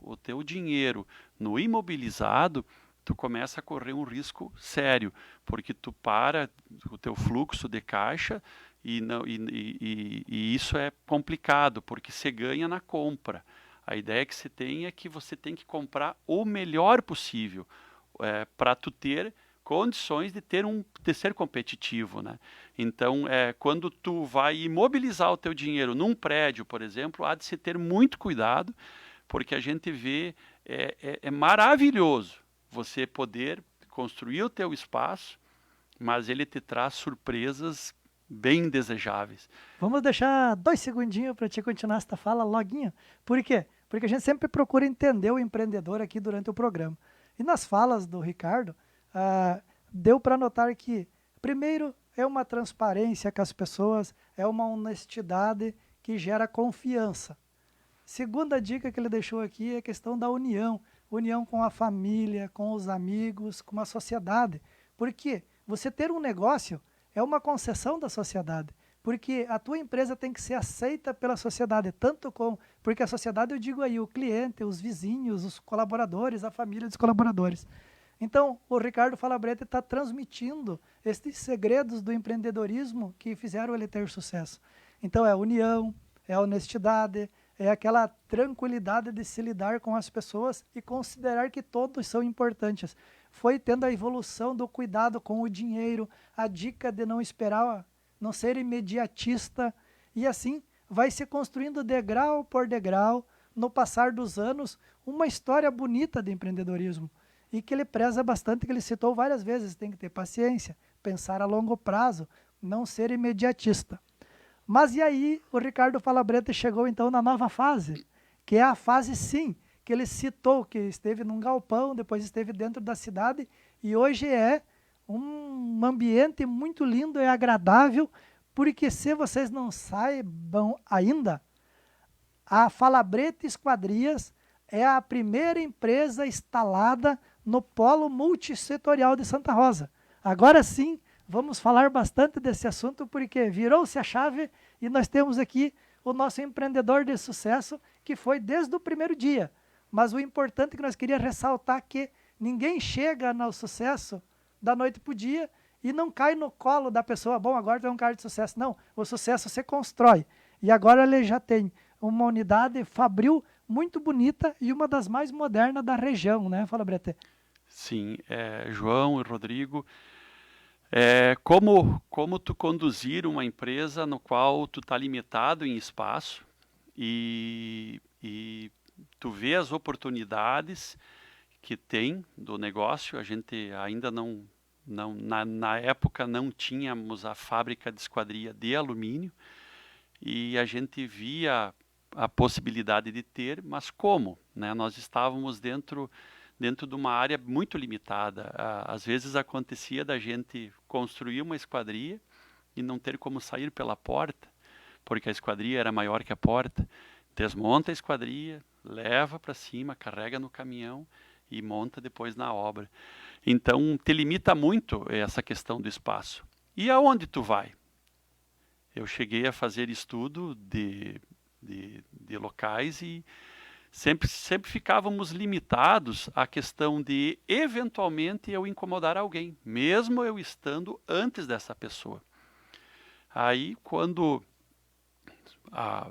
o teu dinheiro no imobilizado, tu começa a correr um risco sério, porque tu para o teu fluxo de caixa e isso é complicado, porque você ganha na compra. A ideia que você tem é que você tem que comprar o melhor possível para tu ter condições de ser competitivo, né? Então, quando tu vai imobilizar o teu dinheiro num prédio, por exemplo, há de se ter muito cuidado, porque a gente vê, é maravilhoso você poder construir o teu espaço, mas ele te traz surpresas bem desejáveis. Vamos deixar 2 segundinhos para te continuar esta fala loguinho. Por quê? Porque a gente sempre procura entender o empreendedor aqui durante o programa. E nas falas do Ricardo, deu para notar que, primeiro, é uma transparência com as pessoas, é uma honestidade que gera confiança. Segunda dica que ele deixou aqui é a questão da união. União com a família, com os amigos, com a sociedade. Porque você ter um negócio é uma concessão da sociedade. Porque a tua empresa tem que ser aceita pela sociedade, porque a sociedade, eu digo aí, o cliente, os vizinhos, os colaboradores, a família dos colaboradores. Então, o Ricardo Falabrete está transmitindo esses segredos do empreendedorismo que fizeram ele ter sucesso. Então, é a união, é a honestidade, é aquela tranquilidade de se lidar com as pessoas e considerar que todos são importantes. Foi tendo a evolução do cuidado com o dinheiro, a dica de não esperar, não ser imediatista, e assim vai se construindo degrau por degrau, no passar dos anos, uma história bonita de empreendedorismo. E que ele preza bastante, que ele citou várias vezes, tem que ter paciência, pensar a longo prazo, não ser imediatista. Mas e aí o Ricardo Falabrete chegou então na nova fase, que é a fase sim, que ele citou, que esteve num galpão, depois esteve dentro da cidade, e hoje é um ambiente muito lindo e agradável, porque se vocês não saibam ainda, a Falabrete Esquadrias é a primeira empresa instalada no Polo Multissetorial de Santa Rosa. Agora sim, vamos falar bastante desse assunto, porque virou-se a chave e nós temos aqui o nosso empreendedor de sucesso, que foi desde o primeiro dia. Mas o importante que nós queríamos ressaltar é que ninguém chega no sucesso da noite para o dia e não cai no colo da pessoa, bom, agora tem um cara de sucesso. Não, o sucesso se constrói. E agora ele já tem uma unidade fabril muito bonita e uma das mais modernas da região, né, Falabrete? Sim, João e Rodrigo, Como tu conduzir uma empresa no qual tu está limitado em espaço e tu vê as oportunidades que tem do negócio. A gente ainda na época não tínhamos a fábrica de esquadria de alumínio e a gente via a possibilidade de ter, mas como, né? Nós estávamos dentro de uma área muito limitada. Às vezes acontecia da gente construir uma esquadria e não ter como sair pela porta, porque a esquadria era maior que a porta. Desmonta a esquadria, leva para cima, carrega no caminhão e monta depois na obra. Então, te limita muito essa questão do espaço. E aonde tu vai? Eu cheguei a fazer estudo de locais e sempre ficávamos limitados à questão de, eventualmente, eu incomodar alguém, mesmo eu estando antes dessa pessoa. Aí, quando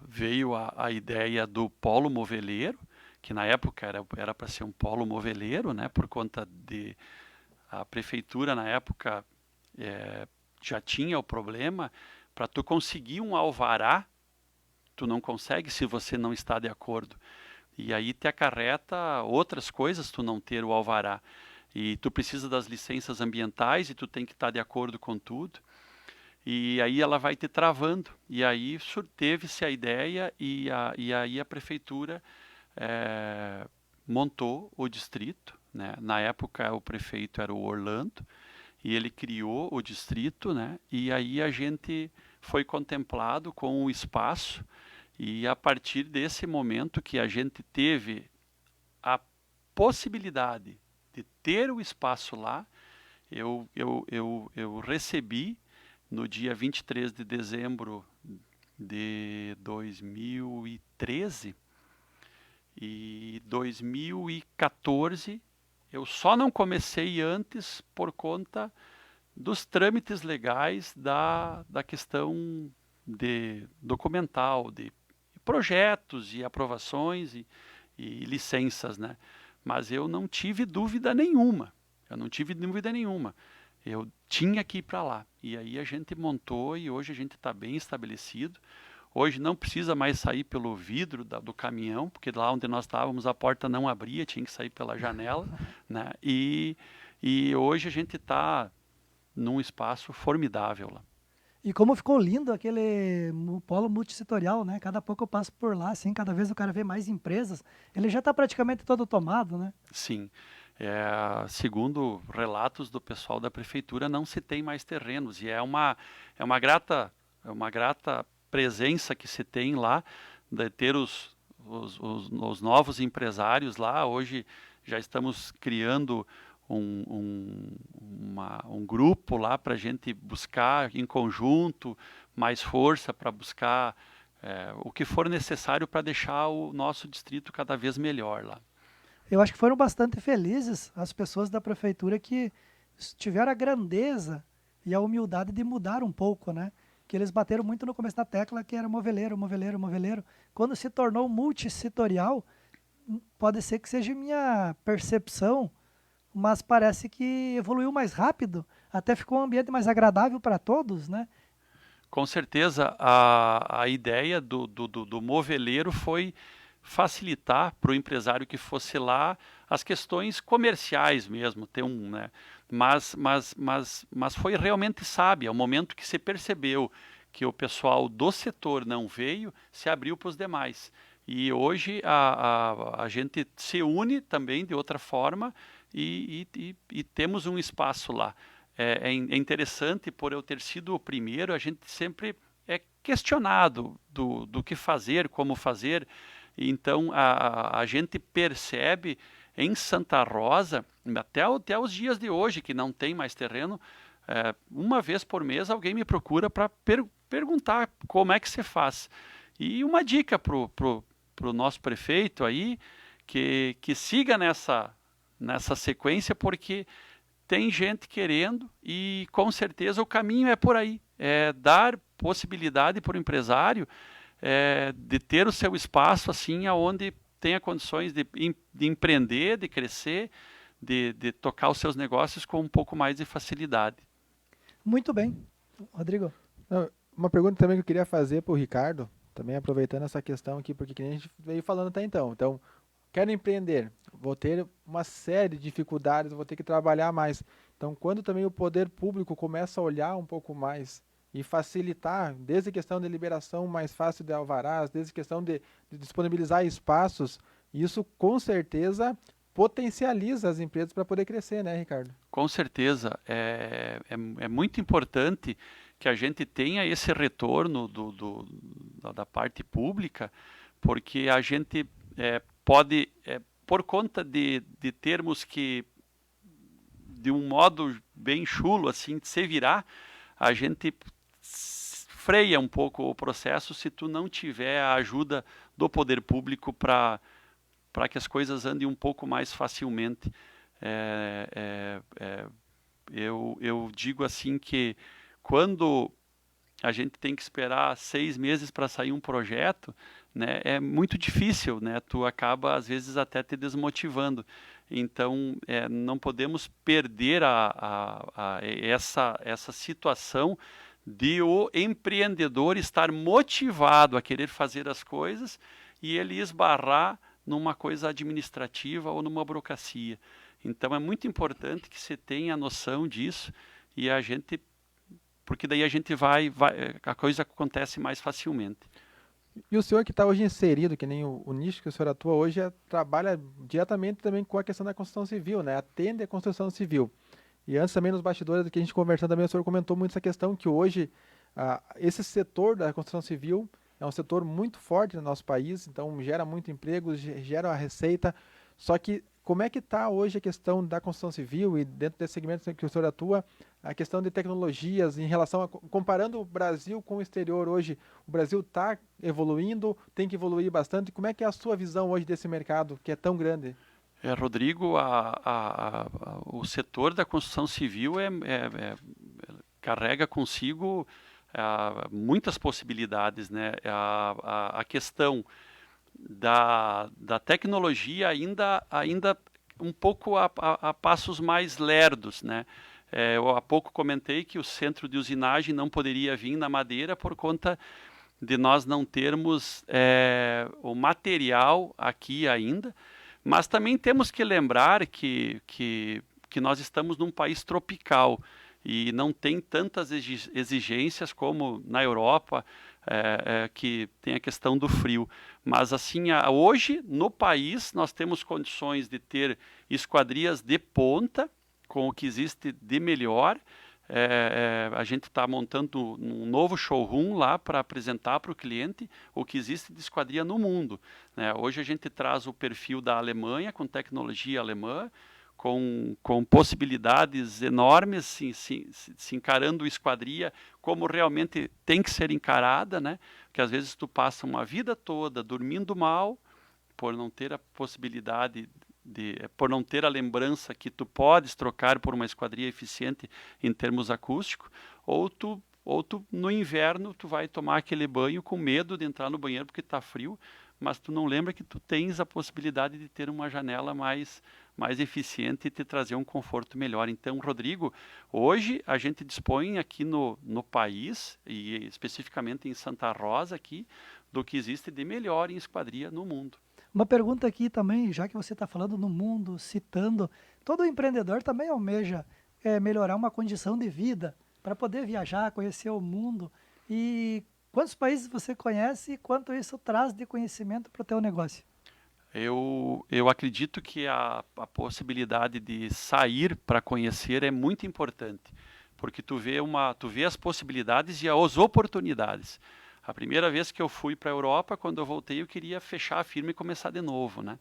veio a ideia do polo moveleiro, que na época era para ser um polo moveleiro, né, por conta de a prefeitura na época já tinha o problema, para tu conseguir um alvará, tu não consegue se você não está de acordo. E aí te acarreta outras coisas tu não ter o alvará. E tu precisa das licenças ambientais e tu tem que estar de acordo com tudo. E aí ela vai te travando. E aí teve-se a ideia e aí a prefeitura montou o distrito, né? Na época o prefeito era o Orlando e ele criou o distrito, né? E aí a gente foi contemplado com o espaço e a partir desse momento que a gente teve a possibilidade de ter o espaço lá, eu recebi no dia 23 de dezembro de 2013 e 2014 eu só não comecei antes por conta dos trâmites legais da questão de documental, de projetos e aprovações e licenças, né? Mas eu não tive dúvida nenhuma. Eu tinha que ir para lá. E aí a gente montou e hoje a gente está bem estabelecido. Hoje não precisa mais sair pelo vidro do caminhão, porque lá onde nós estávamos a porta não abria, tinha que sair pela janela, né? E hoje a gente está num espaço formidável lá. E como ficou lindo aquele polo multissetorial, né? Cada pouco eu passo por lá, assim, cada vez o cara vê mais empresas. Ele já está praticamente todo tomado, né? Sim. Segundo relatos do pessoal da prefeitura, não se tem mais terrenos. E é uma grata presença que se tem lá, de ter os novos empresários lá. Hoje já estamos criando um grupo lá para a gente buscar em conjunto mais força para buscar o que for necessário para deixar o nosso distrito cada vez melhor lá. Eu acho que foram bastante felizes as pessoas da prefeitura que tiveram a grandeza e a humildade de mudar um pouco, né? Que eles bateram muito no começo da tecla que era moveleiro, moveleiro, moveleiro. Quando se tornou multissetorial, pode ser que seja minha percepção, mas parece que evoluiu mais rápido, até ficou um ambiente mais agradável para todos, né? Com certeza, a ideia do moveleiro foi facilitar para o empresário que fosse lá as questões comerciais mesmo, ter né? Mas foi realmente sábia. Ao momento que se percebeu que o pessoal do setor não veio, se abriu para os demais. E hoje a gente se une também de outra forma e temos um espaço lá. É interessante, por eu ter sido o primeiro, a gente sempre é questionado do que fazer, como fazer. Então a gente percebe em Santa Rosa, até os dias de hoje, que não tem mais terreno, uma vez por mês alguém me procura para perguntar como é que se faz. E uma dica para o nosso prefeito aí, que siga nessa sequência, porque tem gente querendo e com certeza o caminho é por aí. É dar possibilidade para o empresário de ter o seu espaço assim, onde tenha condições de empreender, de crescer, de tocar os seus negócios com um pouco mais de facilidade. Muito bem. Rodrigo? Não, uma pergunta também que eu queria fazer para o Ricardo, também aproveitando essa questão aqui, porque que nem a gente veio falando até então. Então, quero empreender, vou ter uma série de dificuldades, vou ter que trabalhar mais. Então, quando também o poder público começa a olhar um pouco mais e facilitar, desde a questão de liberação mais fácil de alvarás, desde a questão de disponibilizar espaços, isso com certeza potencializa as empresas para poder crescer, né, Ricardo? Com certeza, é muito importante que a gente tenha esse retorno da parte pública, porque a gente pode, por conta de termos que, de um modo bem chulo, assim, de se virar, a gente freia um pouco o processo se tu não tiver a ajuda do poder público para que as coisas andem um pouco mais facilmente. Eu digo assim que quando a gente tem que esperar 6 meses para sair um projeto, né, é muito difícil, né? Tu acaba às vezes até te desmotivando. Então, não podemos perder essa situação de o empreendedor estar motivado a querer fazer as coisas e ele esbarrar numa coisa administrativa ou numa burocracia. Então é muito importante que você tenha a noção disso e a gente, porque daí a gente a coisa acontece mais facilmente. E o senhor que está hoje inserido, que nem o nicho que o senhor atua hoje, trabalha diretamente também com a questão da construção civil, né? Atende a construção civil. E antes também nos bastidores que a gente conversando também, o senhor comentou muito essa questão que hoje esse setor da construção civil é um setor muito forte no nosso país, então gera muito emprego, gera a receita. Só que como é que está hoje a questão da construção civil e dentro desse segmento que o senhor atua, a questão de tecnologias em relação a, comparando o Brasil com o exterior hoje, o Brasil está evoluindo, tem que evoluir bastante. Como é que é a sua visão hoje desse mercado que é tão grande? Rodrigo, o setor da construção civil carrega consigo muitas possibilidades, né? A questão da tecnologia ainda um pouco a passos mais lerdos, né? Eu há pouco comentei que o centro de usinagem não poderia vir na Madeira por conta de nós não termos o material aqui ainda, mas também temos que lembrar que nós estamos num país tropical e não tem tantas exigências como na Europa, que tem a questão do frio. Mas assim, hoje no país nós temos condições de ter esquadrias de ponta com o que existe de melhor. A gente está montando um novo showroom lá para apresentar para o cliente o que existe de esquadria no mundo, né? Hoje a gente traz o perfil da Alemanha, com tecnologia alemã, com possibilidades enormes, se encarando esquadria como realmente tem que ser encarada, né? Porque às vezes tu passa uma vida toda dormindo mal por não ter a possibilidade por não ter a lembrança que tu podes trocar por uma esquadria eficiente em termos acústicos, ou tu no inverno tu vai tomar aquele banho com medo de entrar no banheiro porque está frio, mas tu não lembra que tu tens a possibilidade de ter uma janela mais eficiente e te trazer um conforto melhor. Então, Rodrigo, hoje a gente dispõe aqui no país, e especificamente em Santa Rosa aqui, do que existe de melhor em esquadria no mundo. Uma pergunta aqui também, já que você está falando no mundo, citando, todo empreendedor também almeja melhorar uma condição de vida para poder viajar, conhecer o mundo. E quantos países você conhece e quanto isso traz de conhecimento para o teu negócio? Eu acredito que a possibilidade de sair para conhecer é muito importante, porque tu vê as possibilidades e as oportunidades. A primeira vez que eu fui para a Europa, quando eu voltei, eu queria fechar a firma e começar de novo, né?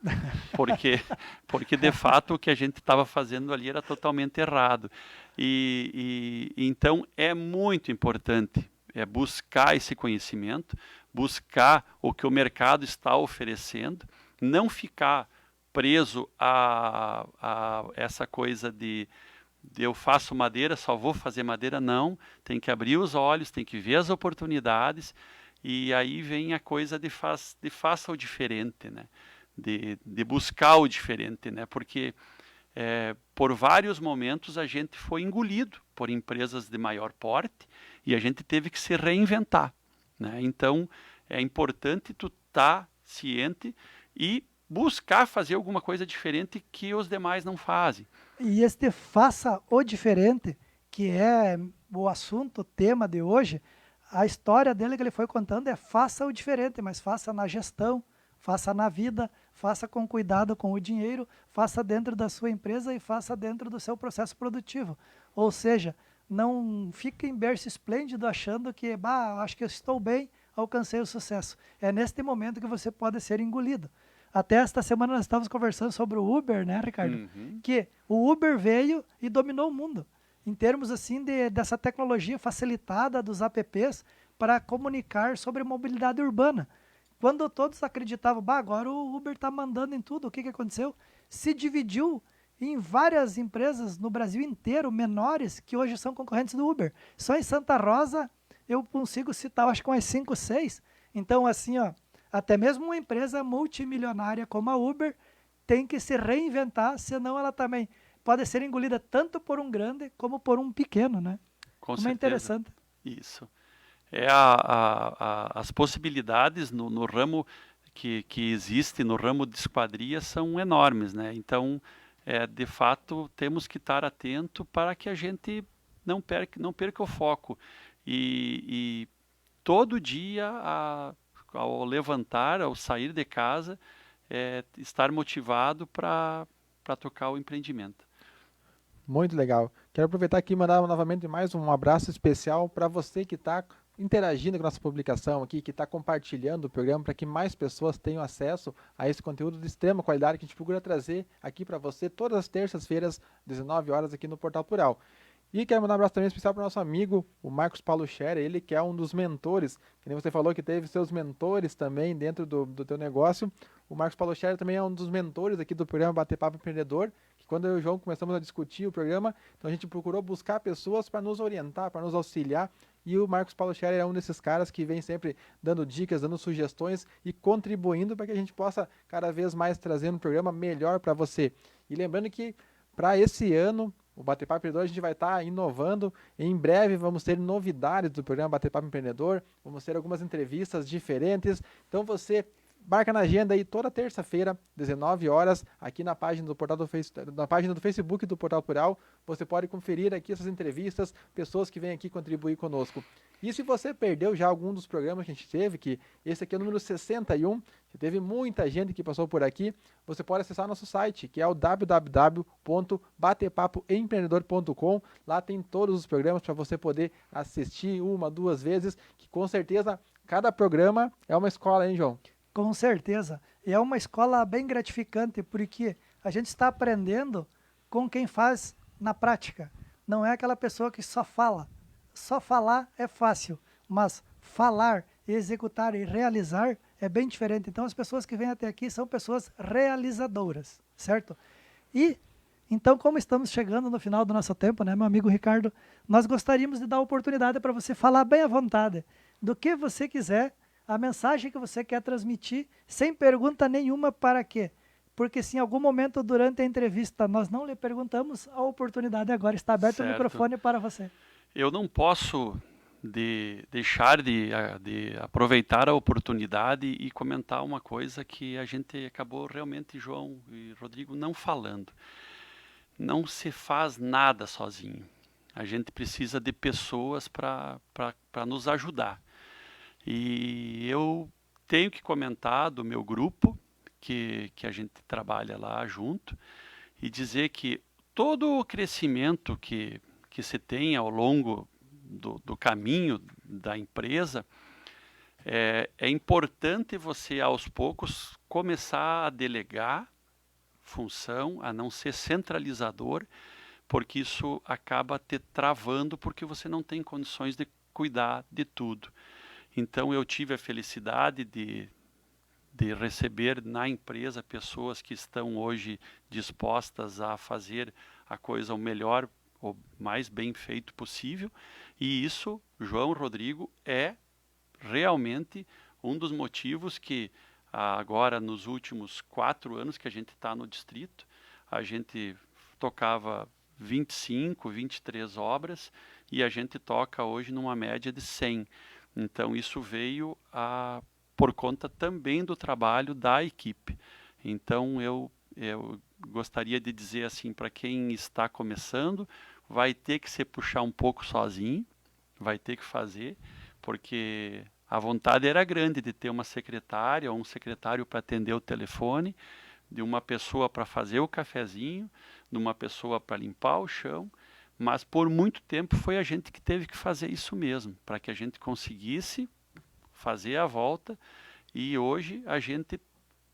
Porque de fato o que a gente estava fazendo ali era totalmente errado. Então é muito importante buscar esse conhecimento, buscar o que o mercado está oferecendo, não ficar preso a essa coisa de eu faço madeira, só vou fazer madeira, não. Tem que abrir os olhos, tem que ver as oportunidades, e aí vem a coisa de faça o diferente, né? De buscar o diferente, né? Porque por vários momentos a gente foi engolido por empresas de maior porte e a gente teve que se reinventar, né? Então, é importante tu estar ciente e buscar fazer alguma coisa diferente que os demais não fazem. E este faça o diferente, que é o assunto, o tema de hoje, a história dele que ele foi contando é faça o diferente, mas faça na gestão, faça na vida, faça com cuidado com o dinheiro, faça dentro da sua empresa e faça dentro do seu processo produtivo. Ou seja, não fique em berço esplêndido achando que, acho que eu estou bem, alcancei o sucesso. É neste momento que você pode ser engolido. Até esta semana nós estávamos conversando sobre o Uber, né, Ricardo? Uhum. Que o Uber veio e dominou o mundo, em termos assim dessa tecnologia facilitada dos apps para comunicar sobre mobilidade urbana. Quando todos acreditavam, agora o Uber está mandando em tudo, o que aconteceu? Se dividiu em várias empresas no Brasil inteiro, menores, que hoje são concorrentes do Uber. Só em Santa Rosa eu consigo citar, acho que umas 5, 6. Então, assim, ó, até mesmo uma empresa multimilionária como a Uber tem que se reinventar, senão ela também pode ser engolida tanto por um grande como por um pequeno, né? Com Como certeza. é interessante. Isso. As possibilidades no ramo que existe, no ramo de esquadria, são enormes, né? Então, de fato, temos que estar atento para que a gente não perca o foco. E todo dia, ao levantar, ao sair de casa, estar motivado para tocar o empreendimento. Muito legal. Quero aproveitar aqui e mandar novamente mais um abraço especial para você que está interagindo com a nossa publicação aqui, que está compartilhando o programa para que mais pessoas tenham acesso a esse conteúdo de extrema qualidade que a gente procura trazer aqui para você todas as terças-feiras, 19 horas aqui no Portal Plural. E quero mandar um abraço também especial para o nosso amigo, o Marcos Paulo Scherer, ele que é um dos mentores, que nem você falou que teve seus mentores também dentro do teu negócio. O Marcos Paulo Scherer também é um dos mentores aqui do programa Bater Papo Empreendedor, que quando eu e o João começamos a discutir o programa, então a gente procurou buscar pessoas para nos orientar, para nos auxiliar, e o Marcos Paulo Scherer é um desses caras que vem sempre dando dicas, dando sugestões e contribuindo para que a gente possa cada vez mais trazer um programa melhor para você. E lembrando que para esse ano, o Bater Papo Empreendedor, a gente vai estar inovando. Em breve vamos ter novidades do programa Bater Papo Empreendedor, vamos ter algumas entrevistas diferentes. Então você marca na agenda aí toda terça-feira, 19 horas, aqui na página do Facebook do Portal Plural. Você pode conferir aqui essas entrevistas, pessoas que vêm aqui contribuir conosco. E se você perdeu já algum dos programas que a gente teve, que esse aqui é o número 61, que teve muita gente que passou por aqui, você pode acessar nosso site, que é o www.baterpapoempreendedor.com. Lá tem todos os programas para você poder assistir 1, 2 vezes, que com certeza cada programa é uma escola, hein, João? Com certeza. E é uma escola bem gratificante, porque a gente está aprendendo com quem faz na prática. Não é aquela pessoa que só fala. Só falar é fácil, mas falar, executar e realizar é bem diferente. Então, as pessoas que vêm até aqui são pessoas realizadoras, certo? E, então, como estamos chegando no final do nosso tempo, né, meu amigo Ricardo, nós gostaríamos de dar a oportunidade para você falar bem à vontade do que você quiser, a mensagem que você quer transmitir, sem pergunta nenhuma para quê. Porque se em algum momento durante a entrevista nós não lhe perguntamos, a oportunidade agora está aberto o microfone para você. Eu não posso deixar de aproveitar a oportunidade e comentar uma coisa que a gente acabou realmente, João e Rodrigo, não falando. Não se faz nada sozinho. A gente precisa de pessoas para nos ajudar. E eu tenho que comentar do meu grupo, que a gente trabalha lá junto, e dizer que todo o crescimento que se tem ao longo do caminho da empresa, é importante você, aos poucos, começar a delegar função, a não ser centralizador, porque isso acaba te travando, porque você não tem condições de cuidar de tudo. Então, eu tive a felicidade de receber na empresa pessoas que estão hoje dispostas a fazer a coisa o melhor, o mais bem feito possível. E isso, João, Rodrigo, é realmente um dos motivos que agora, nos últimos 4 anos que a gente está no distrito, a gente tocava 25, 23 obras e a gente toca hoje numa média de 100. Então isso veio por conta também do trabalho da equipe. Então eu gostaria de dizer assim, para quem está começando, vai ter que se puxar um pouco sozinho, vai ter que fazer, porque a vontade era grande de ter uma secretária ou um secretário para atender o telefone, de uma pessoa para fazer o cafezinho, de uma pessoa para limpar o chão, mas por muito tempo foi a gente que teve que fazer isso mesmo, para que a gente conseguisse fazer a volta. E hoje a gente,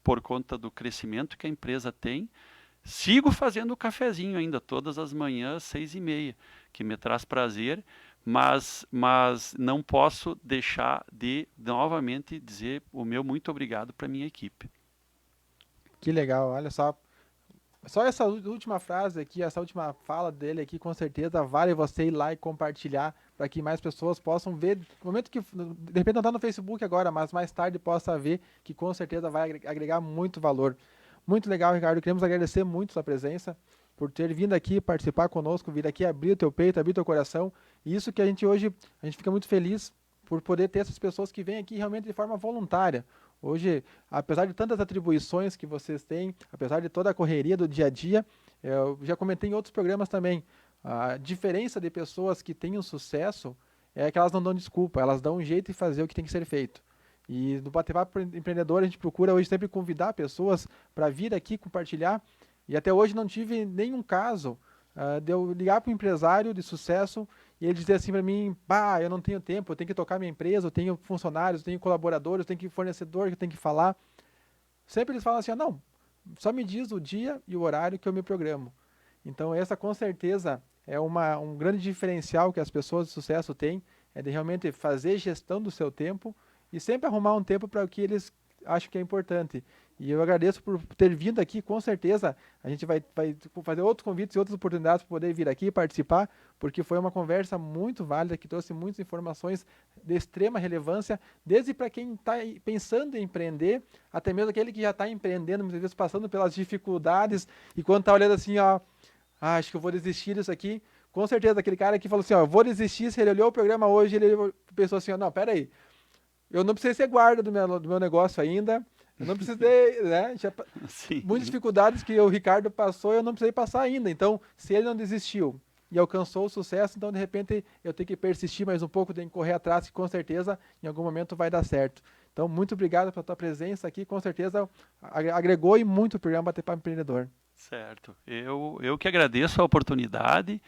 por conta do crescimento que a empresa tem, sigo fazendo o cafezinho ainda todas as manhãs, 6h30, que me traz prazer, mas não posso deixar de novamente dizer o meu muito obrigado para a minha equipe. Que legal, olha só. Só essa última frase aqui, essa última fala dele aqui, com certeza vale você ir lá e compartilhar para que mais pessoas possam ver. No momento que, de repente não está no Facebook agora, mas mais tarde possa ver, que com certeza vai agregar muito valor. Muito legal, Ricardo. Queremos agradecer muito sua presença, por ter vindo aqui participar conosco, vir aqui abrir o teu peito, abrir o teu coração. E isso que a gente fica muito feliz por poder ter essas pessoas que vêm aqui realmente de forma voluntária. Hoje, apesar de tantas atribuições que vocês têm, apesar de toda a correria do dia a dia, eu já comentei em outros programas também, a diferença de pessoas que têm um sucesso é que elas não dão desculpa, elas dão um jeito de fazer o que tem que ser feito. E no Bate-Papo Empreendedor a gente procura hoje sempre convidar pessoas para vir aqui compartilhar, e até hoje não tive nenhum caso de eu ligar para um empresário de sucesso e ele dizer assim para mim, eu não tenho tempo, eu tenho que tocar minha empresa, eu tenho funcionários, eu tenho colaboradores, eu tenho que fornecedor que eu tenho que falar. Sempre eles falam assim, não, só me diz o dia e o horário que eu me programo. Então essa com certeza é um grande diferencial que as pessoas de sucesso têm, é de realmente fazer gestão do seu tempo e sempre arrumar um tempo para o que eles acham que é importante. E eu agradeço por ter vindo aqui, com certeza a gente vai fazer outros convites e outras oportunidades para poder vir aqui e participar, porque foi uma conversa muito válida, que trouxe muitas informações de extrema relevância, desde para quem está pensando em empreender, até mesmo aquele que já está empreendendo, muitas vezes passando pelas dificuldades, e quando está olhando assim, acho que eu vou desistir disso aqui, com certeza aquele cara que falou assim, eu vou desistir, se ele olhou o programa hoje, ele pensou assim, não, peraí, eu não precisei ser guarda do meu negócio ainda, eu não precisei, né? Muitas dificuldades que o Ricardo passou, eu não precisei passar ainda. Então, se ele não desistiu e alcançou o sucesso, então, de repente, eu tenho que persistir mais um pouco, tenho que correr atrás, que com certeza, em algum momento, vai dar certo. Então, muito obrigado pela tua presença aqui, com certeza agregou e muito o programa Bate-Papo Empreendedor. Certo. Eu que agradeço a oportunidade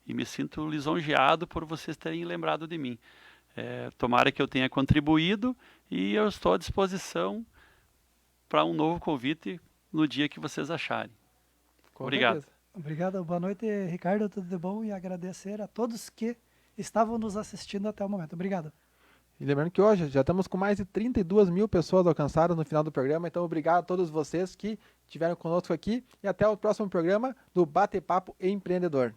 e me sinto lisonjeado por vocês terem lembrado de mim. Tomara que eu tenha contribuído e eu estou à disposição para um novo convite no dia que vocês acharem. Obrigado. Certeza. Obrigado, boa noite, Ricardo, tudo de bom? E agradecer a todos que estavam nos assistindo até o momento. Obrigado. E lembrando que hoje já estamos com mais de 32 mil pessoas alcançadas no final do programa, então obrigado a todos vocês que estiveram conosco aqui e até o próximo programa do Bate-Papo Empreendedor.